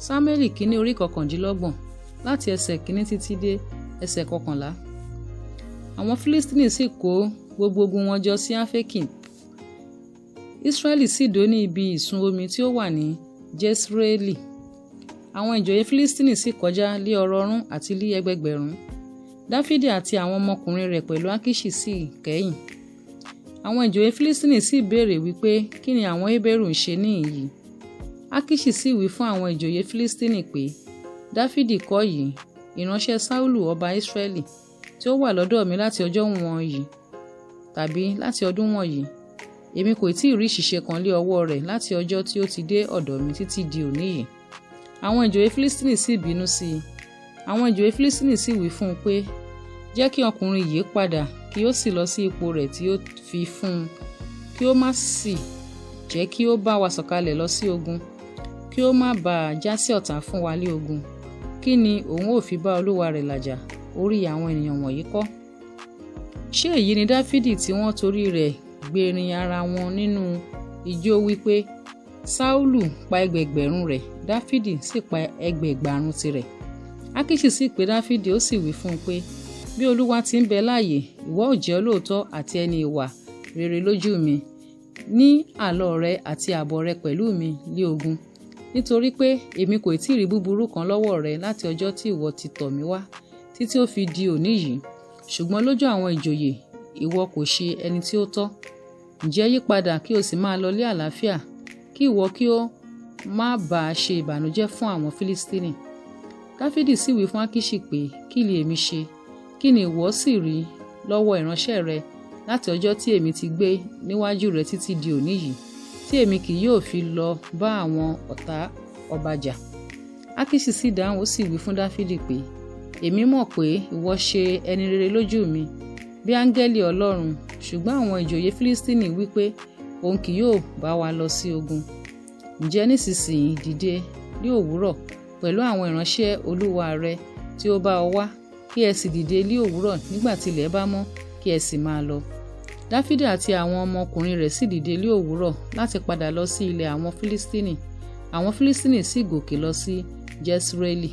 Sámúẹ́lì kínní orí 29 láti ẹsẹ̀ 1 títí dé ẹsẹ̀ 11. Àwọn Fílístínì sì kó gbogbo ogun wọn jọ sí Áfẹ́kì. Ísírẹ́lì sì dó ní ibi ìsun omi tí ó wà ní Jesreeli. Àwọn ìjòyè Fílístínì sì kọjá lé ọrọ̀ọ̀rún àti lé ẹgbẹgbẹ̀rún. Dáfídì àti àwọn ọmọkùnrin rẹ̀ pẹ̀lú Akiṣi sì kẹ́yìn. Àwọn ìjòyè Fílístínì sì béèrè wípé kí ni àwọn Hébérù ń ṣe níhìn-ín. Akiṣi sì wí fún àwọn ìjòyè Fílístínì pé Dáfídì kọ́ yìí, ìránṣẹ́ Sáúlù ọba Ísírẹ́lì, tí ó wà lọ́dọ̀ mi láti ọjọ́ wọ̀nyí tàbí láti ọdún wọ̀nyí. Èmi kò tí ì rí ìṣìṣe kan lé ọwọ́ rẹ̀ láti ọjọ́ tí ó ti dé ọ̀dọ̀ mi títí di òní yìí. Àwọn ìjòyè Fílístínì sì bínú sí i. Àwọn ìjòyè Fílístínì sì wí fún un pé jẹ́ kí ọkùnrin yìí padà kí ó sì lọ sí ipò rẹ̀ tí ó fi fún un, kí ó má sì jẹ́ kí ó bá wa sọ̀kalẹ̀ lọ sí ogun, kí ó má bàa já sí ọ̀tá fún wa lé ogun. Kí ni òun ò fi bá olúwa rẹ̀ làjà orí àwọn ènìyàn wọ̀nyí kọ́? Ṣé èyí ni Dáfídì tí wọ́n torí rẹ̀ gbèrin ara wọn nínú ijó wípé Sáúlù pa ẹgbẹgbẹ̀rún rẹ̀, Dáfídì sì pa ẹgbẹgbàrún tirẹ̀? Akiṣi sì pè Dáfídì ó sì wí fún un pé bí Olúwa ti ń bẹ láàyè, ìwọ ò jẹ́ olóòótọ́ àti ẹni ìwà rere lójú mi ní àlọ rẹ àti àbọ̀ rẹ pẹ̀lú mi lé ogun, nítorí pé èmi kò tí ì rí búburú kan lọ́wọ́ rẹ láti ọjọ́ tí ìwọ ti tọ̀ mí wá títí ó fi di òní yìí. Ṣùgbọ́n lójú àwọn ìjòyè ìwọ kò ṣe ẹni tí ó tọ́. Ǹjẹ́ yí padà kí o sì máa lọ lé àlàáfíà, kí ìwọ kí ó má bàa ṣe ìbànújẹ́ fún àwọn Fílístínì. Dáfídì sì wí fún Akiṣi pé kí ni èmi ṣe? Kí ni ìwọ sì rí lọ́wọ́ ìránṣẹ́ rẹ láti ọjọ́ tí èmi ti gbé níwájú rẹ títí di òní yìí, tí èmi kì yóò fi lọ bá àwọn ọ̀tá ọba jà? Akiṣi sì dáhùn ó sì wí fún Dáfídì pé èmi mọ̀ pé ìwọ ṣe ẹni rere lójú mi bí áńgẹ́lì Ọlọ́run, ṣùgbọ́n àwọn ìjòyè Fílístínì wí pé òun kì yóò bá wa lọ sí ogun. Ǹjẹ́ nísinsìnyí dìde ní òwúrọ̀ pẹ̀lú àwọn ìránṣẹ́ olúwa rẹ tí ó bá ọ wá, kí ẹ sì dìde ní òwúrọ̀ nígbà tí ilẹ̀ bá mọ́, kí ẹ sì máa lọ. Dáfídì àti àwọn ọmọkùnrin rẹ̀ sì dìde ní òwúrọ̀ láti padà lọ sí ilẹ̀ àwọn Fílístínì. Àwọn Fílístínì sì gòkè lọ sí Jesreeli.